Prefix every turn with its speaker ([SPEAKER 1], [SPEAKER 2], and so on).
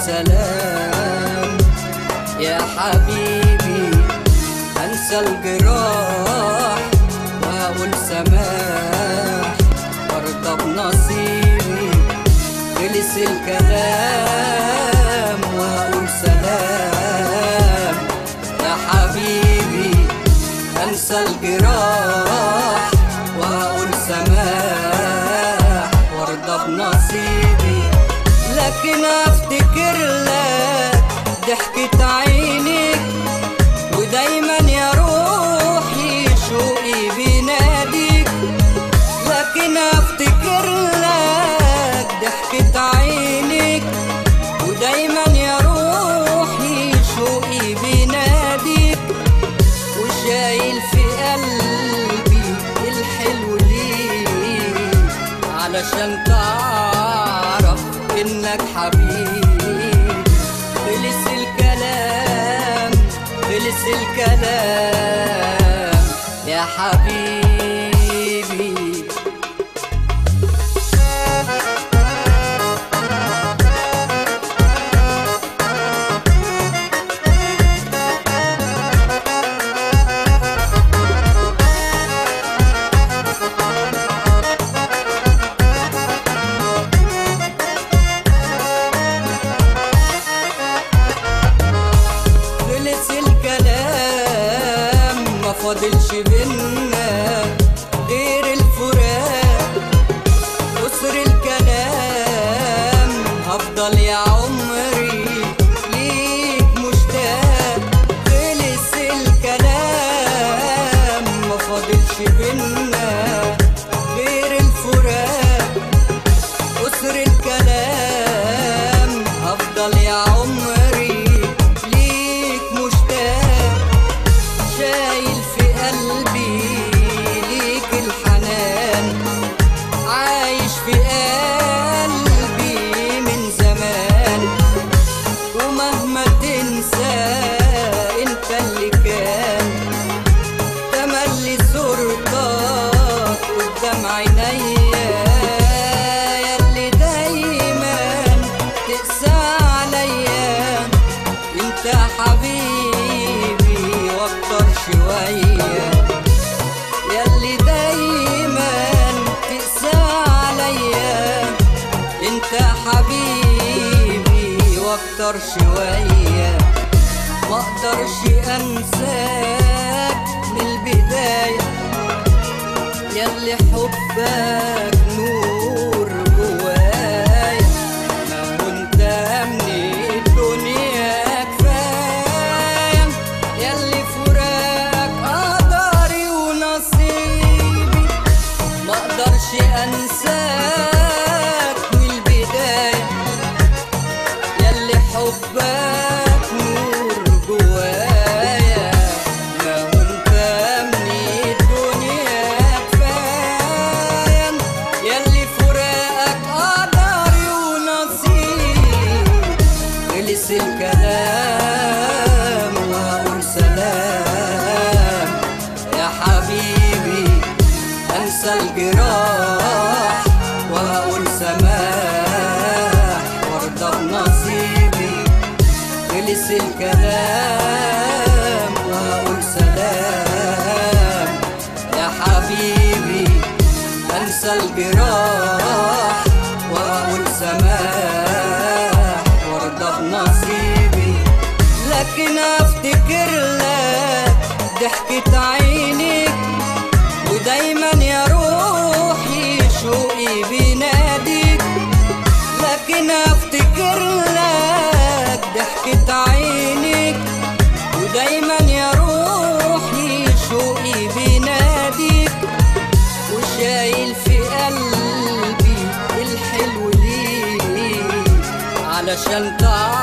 [SPEAKER 1] سلام يا حبيبي. أنسى الجراح وأقول سماح وأرضى بنصيبي. خلص الكلام وأقول سلام يا حبيبي. أنسى الجراح وأقول سماح وأرضى بنصيبي. لكن أفتكر لك ضحكة عينك ودايما يا روحي شوقي بيناديك. لكن أفتكر لك ضحكة عينك ودايما يا روحي شوقي بيناديك. وشايل في قلبي الحلو ليك علشان تعرف إنك حبيبي. خلص الكلام خلص الكلام يا حبيبي. مفاضلش بينا غير الفراق. قصر الكلام هفضل يا عمري ليك مشتاق. خلص الكلام مفاضلش بينا غير الفراق. قصر الكلام هفضل يا عمري ليك مشتاق. شايل في قلبي ليك الحنان عايش في قلبي من زمان. ومهما تنسى انت اللي كان تملي صورتك قدام عينيا. ياللي دايما تقسى عليا انت حبيبي واكتر شوية. ياللي دايما تقسى عليا انت حبيبي واكتر شوية. مقدرش انساك من البداية ياللي حبك نور جوايا. ما كنت من الدنيا كفاية ياللي فراق قدري ونصيبي. مقدرش انساك من البداية ياللي حبك نور جوايا. ما كنت من الدنيا كفاية ياللي فراقك قدري ونصيبي. خلص الكلام وأقول سلام يا حبيبي. أنسى الجراح وأقول سماح وأرضى بنصيبي. خلص الكلام وأقول سلام يا حبيبي. أنسى الجراح وأقول سماح وأرضى بنصيبي. لكن أفتكر لك ضحكة عينك ودايما يا روحي شوقي بيناديك. لكن أفتكر لك ضحكة عينك ودايما يا روحي شوقي بيناديك. وشايل في قلبي الحلو ليك علشان تعرف